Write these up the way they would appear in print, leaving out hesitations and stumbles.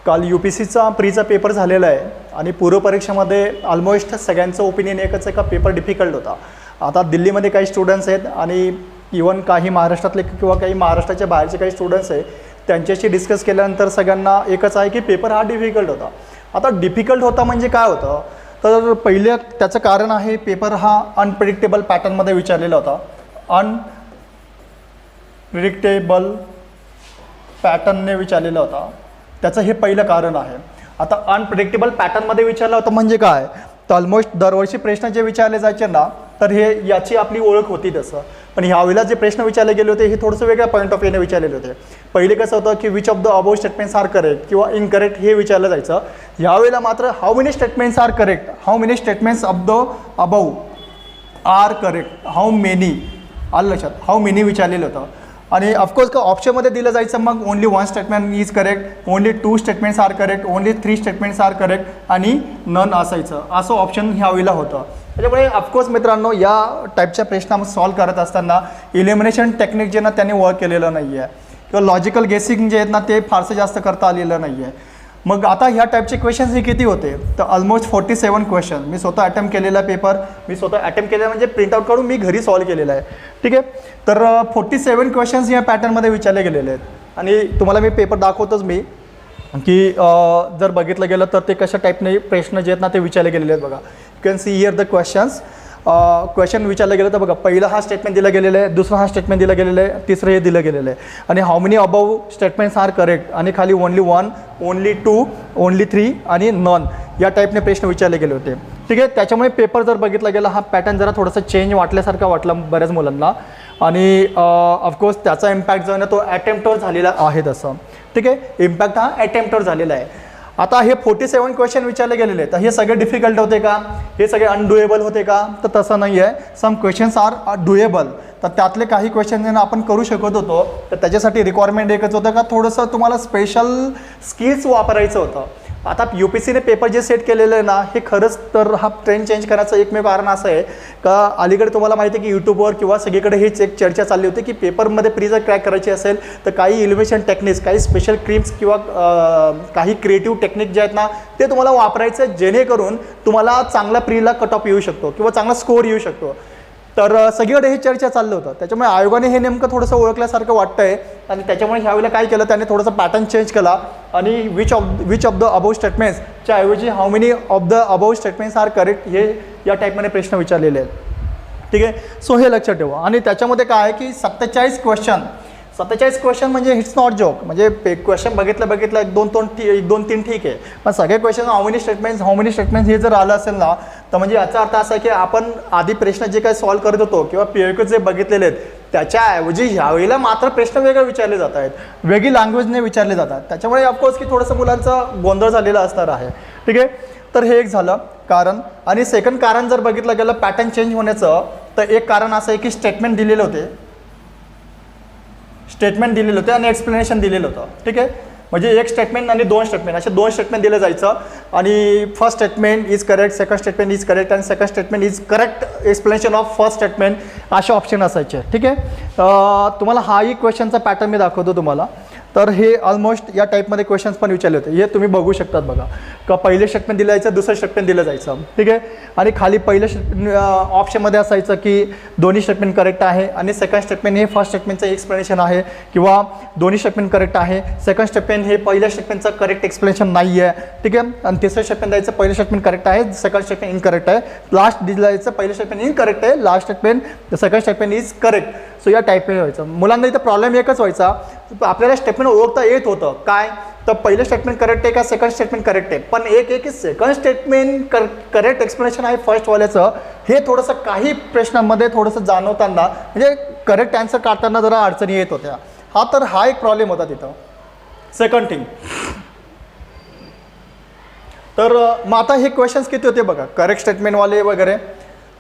काल UPSCचा प्रीचा पेपर झालेला आहे आणि पूर्वपरीक्षेमध्ये ऑलमोस्ट सगळ्यांचं ओपिनियन एकच आहे का पेपर डिफिकल्ट होता. आता दिल्लीमध्ये काही स्टुडंट्स आहेत आणि इवन काही महाराष्ट्रातले किंवा काही महाराष्ट्राच्या बाहेरचे काही स्टुडंट्स आहे त्यांच्याशी डिस्कस केल्यानंतर सगळ्यांना एकच आहे की पेपर हा डिफिकल्ट होता. आता डिफिकल्ट होता म्हणजे काय होतं तर पहिले त्याचं कारण आहे पेपर हा अनप्रिडिक्टेबल पॅटर्नमध्ये विचारलेला होता. अनप्रिडिक्टेबल पॅटर्नने विचारलेला होता, त्याचं हे पहिलं कारण आहे. आता अनप्रिडिक्टेबल पॅटर्नमध्ये विचारलं होतं म्हणजे काय तर ऑलमोस्ट दरवर्षी प्रश्न जे विचारले जायचे ना तर हे याची आपली ओळख होती तसं. पण ह्यावेळेला जे प्रश्न विचारले गेले होते हे थोडंसं वेगळ्या पॉईंट ऑफ व्ह्यूने विचारलेले होते. पहिले कसं होतं की which of the above statements are correct किंवा इनकरेक्ट हे विचारलं जायचं. यावेळेला मात्र how many statements are correct, how many statements of the above are correct, how many आलं लक्षात, हाऊ मेनी विचारलेलं होतं. आणि ऑफकोर्स का ऑप्शनमध्ये दिलं जायचं मग only 1 statement is correct, only 2 statements are correct, only 3 statements are correct आणि नन असायचं, असं ऑप्शन ह्यावेळेला होतं. त्याच्यामुळे ऑफकोर्स मित्रांनो या टाईपच्या प्रश्न सॉल्व करत असताना इलिमिनेशन टेक्निक जे ना त्यांनी वर्क केलेलं नाही आहे किंवा लॉजिकल गेसिंग जे आहेत ना ते फारसं जास्त करता आलेलं नाही आहे. मग आता ह्या टाईपचे क्वेश्चन्स हे किती होते तर ऑलमोस्ट 47 क्वेश्चन मी स्वतः अटेम्प्ट केलेला पेपर, मी स्वतः अटेम्प्ट केलेला म्हणजे प्रिंटआउट काढून मी घरी सॉल्व केलेला आहे. ठीक आहे, तर 47 क्वेश्चन्स या पॅटर्नमध्ये विचारले गेलेले आहेत. आणि तुम्हाला मी पेपर दाखवतोच मी की जर बघितलं गेलं तर ते कशा टाईपने प्रश्न जे आहेत ना ते विचारले गेलेले आहेत. बघा, you can see here the questions. Question विचारलं गेलं तर बघा पहिला हा स्टेटमेंट दिला गेलेला आहे, दुसरा हा स्टेटमेंट दिला गेलेलं आहे, तिसरं हे दिलं गेलेलं आहे. आणि how many above statements are correct आणि खाली ओनली 1, ओनली 2, ओनली 3 आणि नॉन या टाईपने प्रश्न विचारले गेले होते. ठीक आहे, त्याच्यामुळे पेपर जर बघितला गेला हा पॅटर्न जरा थोडासा चेंज वाटल्यासारखा वाटला बऱ्याच मुलांना. आणि ऑफकोर्स त्याचा इम्पॅक्ट जो आहे ना तो अटेम्प्टवर झालेला आहे तसं. ठीक आहे, इम्पॅक्ट हा अटेम्प्टवर झालेला आहे. आता हे 47 क्वेश्चन विचारले गेलेले आहेत तर हे सगळे डिफिकल्ट होते का, हे सगळे अनडुएबल होते का तर तसं नाही आहे. सम क्वेश्चन्स आर डुएबल, तर त्यातले काही क्वेश्चन आपण करू शकत होतो. तर त्याच्यासाठी रिक्वायरमेंट एकच होतं का थोडंसं तुम्हाला स्पेशल स्किल्स वापरायचं होतं. आता UPSCने पेपर जे सेट केलेलं आहे ना हे खरंच तर हा ट्रेंड चेंज करायचं एकमेव कारण असं आहे का अलीकडे तुम्हाला माहिती आहे की यूट्यूबवर किंवा सगळीकडे हीच एक चर्चा चालली होती की पेपरमध्ये प्री जर क्रॅक करायची असेल तर काही इलिमिनेशन टेक्निक्स, काही स्पेशल क्रीम्स किंवा काही क्रिएटिव्ह टेक्निक जे आहेत ना ते तुम्हाला वापरायचं जेणेकरून तुम्हाला चांगला प्रीला कट ऑफ येऊ शकतो किंवा चांगला स्कोअर येऊ शकतो. तर सगळीकडे ही चर्चा चाललं होतं. त्याच्यामुळे आयोगाने हे नेमकं थोडंसं ओळखल्यासारखं वाटतं आहे आणि त्याच्यामुळे ह्यावेळेला काय केलं त्याने थोडंसं पॅटर्न चेंज केला आणि विच ऑफ द अबाउ स्टेटमेंट्सच्या ऐवजी how many of the above statements are correct हे या टाईपमध्ये प्रश्न विचारलेले आहेत. ठीक आहे, सो हे लक्षात ठेवा. आणि त्याच्यामध्ये काय आहे की 47 क्वेश्चन म्हणजे इट्स नॉट जोक. म्हणजे क्वेश्चन बघितलं 1-2-3 ठीक आहे, पण सगळे क्वेश्चन हाऊ मेनी स्टेटमेंट्स हे जर आलं असेल ना तर म्हणजे याचा अर्थ असा की आपण आधी प्रश्न जे काही सॉल्व करत होतो किंवा PIQ जे बघितलेले आहेत त्याच्याऐवजी ह्यावेळेला मात्र प्रश्न वेगळे विचारले जात आहेत, वेगळी लँग्वेजने विचारले जातात. त्याच्यामुळे ऑफकोर्स की थोडंसं मुलांचा गोंधळ झालेला असणार आहे. ठीक आहे, तर हे एक झालं कारण. आणि सेकंड कारण जर बघितलं गेलं पॅटर्न चेंज होण्याचं तर एक कारण असं आहे की स्टेटमेंट दिलेले होते आणि एक्सप्लेनेशन दिलेलं होतं. ठीक आहे, म्हणजे एक स्टेटमेंट आणि 2 स्टेटमेंट असे 2 स्टेटमेंट दिलं जायचं आणि first statement is correct, second statement is correct आणि second statement is correct explanation of first statement असे ऑप्शन असायचे. ठीक आहे, तुम्हाला हाही क्वेश्चनचा पॅटर्न मी दाखवतो तुम्हाला. तर हे ऑलमोस्ट या टाईपमध्ये क्वेश्चन्स पण विचारले होते. हे तुम्ही बघू शकतात बघा का पहिले स्टेटमेंट दिलं जायचं, दुसरं स्टेटमेंट दिलं जायचं. ठीक आहे, आणि खाली पहिलं ऑप्शनमध्ये असायचं की दोन्ही स्टेटमेंट करेक्ट आहे आणि सेकंड स्टेटमेंट हे फर्स्ट स्टेटमेंटचं एक्सप्लेनेशन आहे किंवा दोन्ही स्टेटमेंट करेक्ट आहे, सेकंड स्टेटमेंट हे पहिल्या स्टेटमेंटचं करेक्ट एक्सप्लेनेशन नाही आहे. ठीक आहे, आणि तिसरं स्टेटमेंट द्यायचं पहिलं स्टेटमेंट करेक्ट आहे, सेकंड स्टेटमेंट इनकरेक्ट आहे, लास्ट दिलं जायचं पहिलं स्टेटमेंट इनकरेक्ट आहे, last statement second statement is correct. So या टाईपने व्हायचं. मुलांना इथं प्रॉब्लेम एकच व्हायचा, आपल्याला स्टेटमेंट ओळखता येत होतं काय तर पहिलं स्टेटमेंट करेक्ट आहे का सेकंड स्टेटमेंट करेक्ट आहे, पण एक सेकंड स्टेटमेंट करेक्ट एक्सप्लेनेशन आहे फर्स्टवाल्याचं हे थोडंसं काही प्रश्नांमध्ये थोडंसं जाणवताना म्हणजे करेक्ट आन्सर काढताना जरा अडचणी येत होत्या. हा एक प्रॉब्लेम होता तिथं. सेकंड थिंग तर मग आता हे क्वेश्चन्स किती होते बघा करेक्ट स्टेटमेंटवाले वगैरे.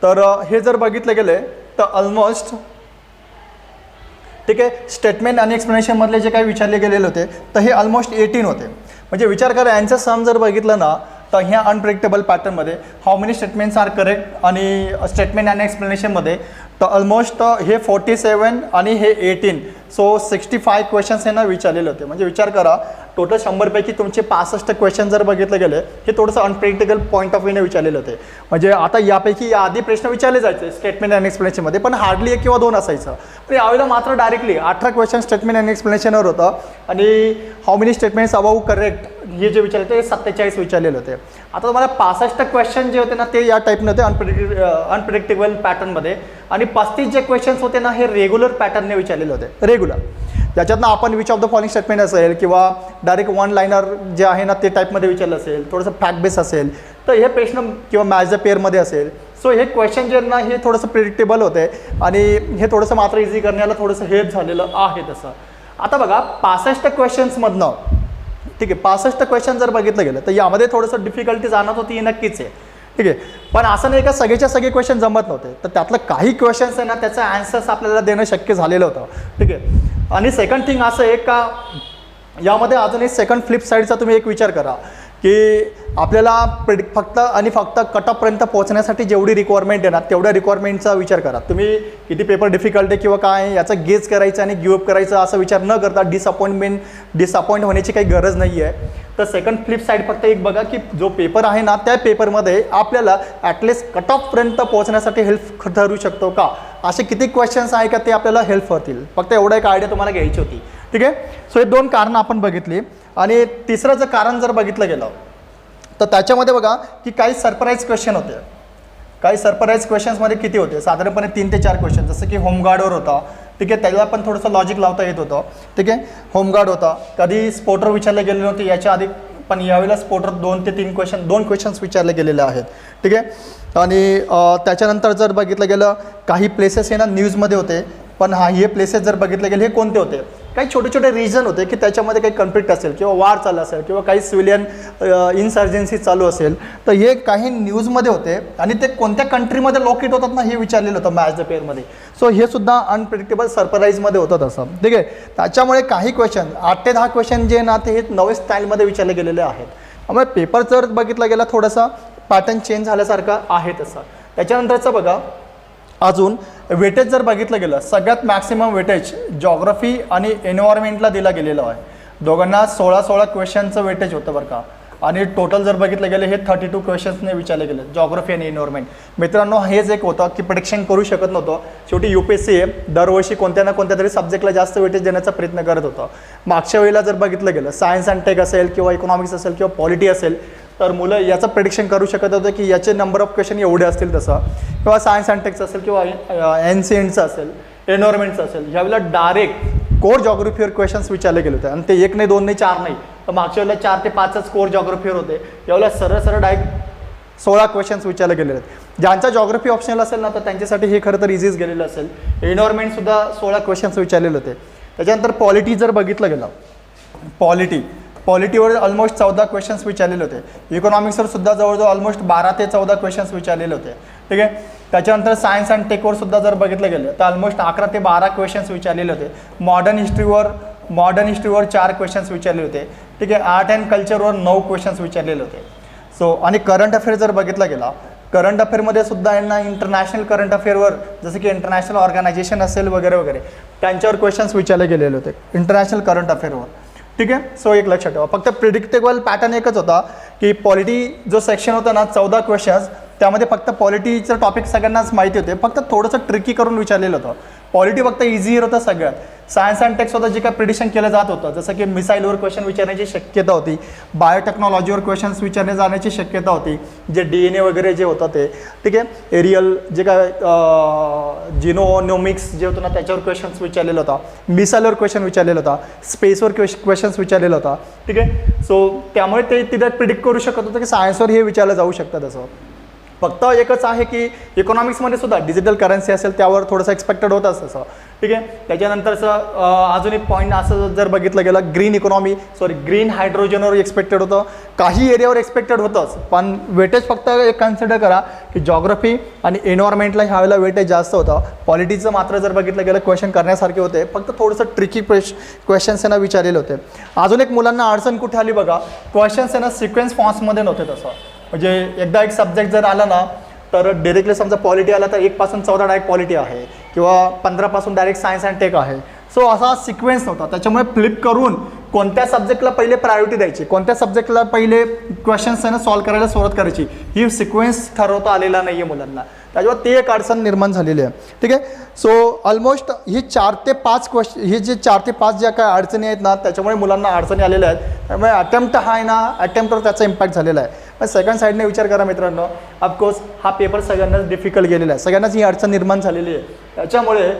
तर हे जर बघितले गेले तर ऑलमोस्ट ठीक आहे स्टेटमेंट आणि एक्सप्लेनेशनमधले जे काही विचारले गेलेले होते तर हे ऑलमोस्ट 18 होते. म्हणजे विचार करा यांचा सम जर बघितलं ना तर ह्या अनप्रेडिक्टेबल पॅटर्नमध्ये how many statements are correct आणि स्टेटमेंट आणि एक्सप्लेनेशनमध्ये तर ऑलमोस्ट हे 47 आणि हे 18, सो 65 क्वेश्चन्स यांना विचारलेले होते. म्हणजे विचार करा, टोटल 100पैकी तुमचे 65 क्वेश्चन जर बघितले गेले, हे थोडंसं अनप्रेडिक्टेबल पॉईंट ऑफ व्ह्यूने विचारलेले होते. म्हणजे आता यापैकी आधी प्रश्न विचारले जायचे स्टेटमेंट अँड एक्सप्लेनेशनमध्ये, पण हार्डली 1 किंवा 2 असायचं. पण यावेळेला मात्र डायरेक्टली 18 क्वेश्चन स्टेटमेंट अँड एक्सप्लेनेशनवर होतं आणि how many statements above correct हे जे विचारले ते 47 विचारलेले होते. आता तुम्हाला 65 क्वेश्चन जे होते ना ते या टाईपने होते अनप्रिडिक्टेबल पॅटर्नमध्ये, आणि 35 जे क्वेश्चन्स होते ना हे रेग्युलर पॅटर्नने विचारलेले होते. रेग्युलर ज्याच्यातनं आपण which of the following statement असेल किंवा डायरेक्ट वन लाईनर जे आहे ना ते टाईपमध्ये विचारलं असेल, थोडंसं फॅक्ट बेस असेल, तर हे प्रश्न किंवा मॅच द पेअरमध्ये असेल. सो हे क्वेश्चन जे ना हे थोडंसं प्रिडिक्टेबल होते आणि हे थोडंसं मात्र इझी करण्याला थोडंसं हेल्प झालेलं आहे तसं. आता बघा 65 क्वेश्चन्समधनं, ठीक आहे, 65 क्वेश्चन जर बघितलं गेलं तर यामध्ये थोडंसं डिफिकल्टी जाणवत होती, नक्कीच आहे, ठीक आहे. पण असं नाही का सगळेच्या सगळे क्वेश्चन जमत नव्हते, तर त्यातलं काही क्वेश्चन्स आहे ना त्याचं आन्सर्स आपल्याला देणं शक्य झालेलं होतं, ठीक आहे. आणि सेकंड थिंग असं आहे का यामध्ये अजून एक सेकंड फ्लिप साईडचा तुम्ही एक विचार करा की आपल्याला फक्त आणि फक्त कटऑफपर्यंत पोहोचण्यासाठी जेवढी रिक्वायरमेंट आहे ना तेवढ्या रिक्वायरमेंटचा विचार करा. तुम्ही किती पेपर डिफिकल्ट आहे किंवा काय याचा गेस करायचं आणि गिवअप करायचं असा विचार न करता डिसअपॉइंट होण्याची काही गरज नाही आहे. तर सेकंड फ्लिप साईड फक्त एक बघा की जो पेपर आहे ना त्या पेपरमध्ये आपल्याला ॲटलिस्ट कटऑफपर्यंत पोहोचण्यासाठी हेल्प ठरू शकतो का, असे किती क्वेश्चन्स आहे का ते आपल्याला हेल्प होतील. फक्त एवढं एक आयडिया तुम्हाला घ्यायची होती, ठीक आहे. सो हे 2 कारणं आपण बघितली. आणि तिसरं जर कारण जर बघितलं गेलं तर त्याच्यामध्ये बघा की काही सरप्राईज क्वेश्चन होते. काही सरप्राईज क्वेश्चन्समध्ये किती होते, साधारणपणे 3 ते 4 क्वेश्चन. जसं की होमगार्डवर होता, ठीक आहे, त्याला पण थोडंसं लॉजिक लावता येत होतं, ठीक आहे. होमगार्ड होता, कधी स्पोर्टर विचारले गेले नव्हते याच्या आधी, पण यावेळेला स्पोर्टर 2 ते 3 2 क्वेश्चन्स विचारले गेलेले आहेत, ठीक आहे. आणि त्याच्यानंतर जर बघितलं गेलं काही प्लेसेस हे ना न्यूजमध्ये होते, पण हे प्लेसेस जर बघितले गेले हे कोणते होते, काही छोटे छोटे रिजन होते की त्याच्यामध्ये काही कन्फ्लिक्ट असेल किंवा वार चालू असेल किंवा काही सिव्हिलियन इन्सर्जन्सी चालू असेल, तर हे काही न्यूजमध्ये होते आणि ते कोणत्या कंट्रीमध्ये लोकेट होतात ना हे विचारलेलं होतं मॅच द पेअरमध्ये. सो हे सुद्धा अनप्रिडिक्टेबल सरप्राईजमध्ये होतं तसं, ठीक आहे. त्याच्यामुळे काही क्वेश्चन 8 ते 10 क्वेश्चन जे ना ते हे नवे स्टाईलमध्ये विचारले गेलेले आहेत. त्यामुळे पेपर जर बघितला गेला थोडासा पॅटर्न चेंज झाल्यासारखं आहे तसं. त्याच्यानंतरचं बघा अजून वेटेज जर बघितलं गेलं, सगळ्यात मॅक्सिमम वेटेज जॉग्रफी आणि एन्व्हायरमेंटला दिला गेलेलं आहे. दोघांना 16 क्वेश्चनचं वेटेज होतं बरं का. आणि टोटल जर बघितलं गेलं हे 32 क्वेश्चन्सने विचारले गेले जॉग्रफी आणि एन्व्हायरमेंट. मित्रांनो हेच एक होतं की प्रेडिक्शन करू शकत नव्हतं. शेवटी UPSC दरवर्षी कोणत्या ना कोणत्या तरी सब्जेक्टला जास्त वेटेज देण्याचा प्रयत्न करत होतं. मागच्या वेळेला जर बघितलं गेलं सायन्स अँड टेक असेल किंवा इकॉनॉमिक्स असेल किंवा पॉलिटी असेल, तर मुलं याचं प्रेडिक्शन करू शकत होतं की याचे नंबर ऑफ क्वेश्चन एवढे असतील तसं, किंवा सायन्स अँड टेक्स असेल किंवा एनसीएनचं असेल, एन्व्हायरमेंटचं असेल, ह्यावेळेला डायरेक्ट कोर जॉग्रफीवर क्वेश्चन्स विचारले गेले होते. आणि ते 1 नाही 2 नाही 4 नाही, तर मागच्या वेळेला 4 ते 5च कोर जॉग्रफीवर होते. यावेळेला सरळ डायरेक्ट 16 क्वेश्चन्स विचारले गेलेले आहेत. ज्यांचा जॉग्रफी ऑप्शनल असेल ना तर त्यांच्यासाठी हे खरं तर इझीच गेलेलं असेल. एन्व्हायरमेंटसुद्धा 16 क्वेश्चन्स विचारलेले होते. त्याच्यानंतर पॉलिटी जर बघितलं गेलं, पॉलिटीवर ऑलमोस्ट 14 क्वेश्चन्स विचारलेले होते. इकॉनॉमिक्सवर सुद्धा जवळजवळ ऑलमोस्ट 12 ते 14 क्वेश्चन्स विचारलेले होते, ठीक आहे. त्याच्यानंतर सायन्स अँड टेकवर सुद्धा जर बघितलं गेलं तर ऑलमोस्ट 11 ते 12 क्वेश्चन्स विचारलेले होते. मॉडर्न हिस्ट्रीवर 4 क्वेश्चन्स विचारले होते, ठीक आहे. आर्ट अँड कल्चरवर 9 क्वेश्चन्स विचारलेले होते. सो आणि करंट अफेअर जर बघितला गेला, करंट अफेअरमध्ये सुद्धा यांना इंटरनॅशनल करंट अफेअरवर जसं की इंटरनॅशनल ऑर्गनायझेशन असेल वगैरे वगैरे त्यांच्यावर क्वेश्चन्स विचारले गेलेले होते इंटरनॅशनल करंट अफेअरवर, ठीक आहे. सो एक लक्षात ठेवा, फक्त प्रिडिक्टेबल पॅटर्न एकच होता की पॉलिटी जो सेक्शन होता ना 14 क्वेश्चन्स, त्यामध्ये फक्त पॉलिटीचं टॉपिक सगळ्यांनाच माहिती होते, फक्त थोडंसं ट्रिकी करून विचारलेलं होतं. पॉलिटी फक्त इझी होतं सगळ्यात. सायन्स अँड टेक्स होतं जे काय प्रिडिक्शन केलं जात होतं, जसं की मिसाईलवर क्वेश्चन विचारण्याची शक्यता होती, बायोटेक्नॉलॉजीवर क्वेश्चन्स विचारले जाण्याची शक्यता होती, जे DNA वगैरे जे होतं ते, ठीक आहे. एरियल जे काय जिनोनोमिक्स जे होतं ना त्याच्यावर क्वेश्चन्स विचारलेलं होता, मिसाईलवर क्वेश्चन विचारलेला होता, स्पेसवर क्वेश्चन्स विचारलेला होता, ठीक आहे. सो त्यामुळे ते तिथे प्रिडिक्ट करू शकत होतं की सायन्सवर हे विचारलं जाऊ शकतं तसं. फक्त एकच आहे की इकॉनॉमिक्समध्ये सुद्धा डिजिटल करन्सी असेल त्यावर थोडंसं एक्सपेक्टेड होतं तसं, ठीक आहे. त्याच्यानंतरचं अजून एक पॉईंट असं जर बघितलं गेलं ग्रीन हायड्रोजनवर एक्सपेक्टेड होतं, काही एरियावर एक्सपेक्टेड होतंच, पण वेटेज फक्त एक कन्सिडर करा की जॉग्रफी आणि एन्व्हायरमेंटला ह्यावेळेला वेटेज जास्त होतं. पॉलिटीचं मात्र जर बघितलं गेलं क्वेश्चन करण्यासारखे होते, फक्त थोडंसं ट्रिकी क्वेश्चन्स यांना विचारलेले होते. अजून एक मुलांना अडचण कुठे आली बघा, क्वेश्चन्स यांना सिक्वेन्स फॉर्म्समध्ये नव्हते तसं. म्हणजे एकदा एक सब्जेक्ट जर आला ना तर डिरेक्टली समजा पॉलिटी आला तर 1 पासून 14 डायरेक्ट पॉलिटी आहे किंवा 15 पासून डायरेक्ट सायन्स अँड टेक आहे. सो असा सिक्वेन्स नव्हता, त्याच्यामुळे फ्लिप करून कोणत्या सब्जेक्टला पहिले प्रायोरिटी द्यायची, कोणत्या सब्जेक्टला पहिले क्वेश्चन्स आहे ना सॉल्व्ह करायला सुरुवात करायची, ही सिक्वेन्स ठरवता आलेला नाही आहे मुलांना. त्याच्यावर ते एक अडचण निर्माण झालेली आहे. ठीक आहे. सो ऑलमोस्ट ही 4 ते 5 हे जे 4 ते 5 ज्या काय अडचणी आहेत ना त्याच्यामुळे मुलांना अडचणी आलेल्या आहेत. त्यामुळे अटेम्प्ट हा आहे ना अटेम्प्टवर त्याचा इम्पॅक्ट झालेला आहे. पण सेकंड साईडने विचार करा मित्रांनो, ऑफकोर्स हा पेपर सगळ्यांनाच डिफिकल्ट गेलेला आहे, सगळ्यांनाच ही अडचण निर्माण झालेली आहे. त्याच्यामुळे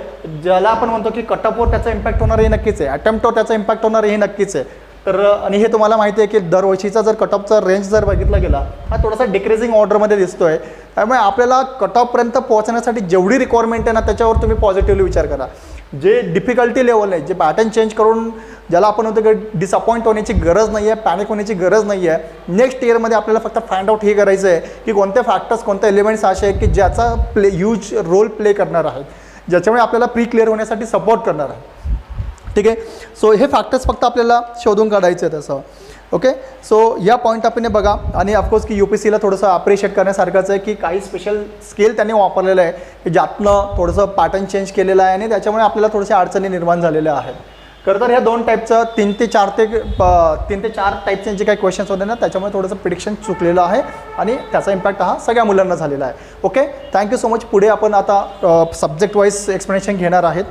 ज्याला आपण म्हणतो की कटअपवर त्याचा इम्पॅक्ट होणार हे नक्कीच आहे, अटेम्प्टवर त्याचा इम्पॅक्ट होणार हे नक्कीच आहे. तर आणि हे तुम्हाला माहिती आहे की दरवर्षीचा जर कटऑफचा रेंज जर बघितला गेला हा थोडासा डिक्रीजिंग ऑर्डरमध्ये दिसतो आहे. त्यामुळे आपल्याला कटऑफपर्यंत पोहोचण्यासाठी जेवढी रिक्वायरमेंट आहे ना त्याच्यावर तुम्ही पॉझिटिव्हली विचार करा. जे डिफिकल्टी लेवल आहे, जे पॅटर्न चेंज करून ज्याला आपण म्हणतो की डिसअपॉइंट होण्याची गरज नाही आहे, पॅनिक होण्याची गरज नाही आहे. नेक्स्ट इयरमध्ये आपल्याला फक्त फाइंड आउट हे करायचं आहे की कोणते फॅक्टर्स, कोणते एलिमेंट्स असे आहेत की ज्याचा ह्यूज रोल प्ले करणार आहेत, ज्याच्यामुळे आपल्याला प्री क्लिअर होण्यासाठी सपोर्ट करणार आहे. ठीक आहे. सो हे फॅक्टर्स फक्त आपल्याला शोधून काढायचे आहेत तसं. ओके. सो या पॉईंट आपण बघा. आणि ऑफकोर्स की UPSCला थोडंसं अप्रिशिएट करण्यासारखंच आहे की काही स्पेशल स्किल त्यांनी वापरलेलं आहे की ज्यातनं थोडंसं पॅटर्न चेंज केलेलं आहे आणि त्याच्यामुळे आपल्याला थोड्याशा अडचणी निर्माण झालेल्या आहेत. खरं तर ह्या 2 टाईपचं 3 ते 4 टाईपचे जे काही क्वेश्चन्स होते ना त्याच्यामुळे थोडंसं प्रिडिक्शन चुकलेलं आहे आणि त्याचा इम्पॅक्ट हा सगळ्या मुलांना झालेला आहे. ओके. Thank you so much. पुढे आपण आता सब्जेक्ट वाईज एक्सप्लेनेशन घेणार आहेत.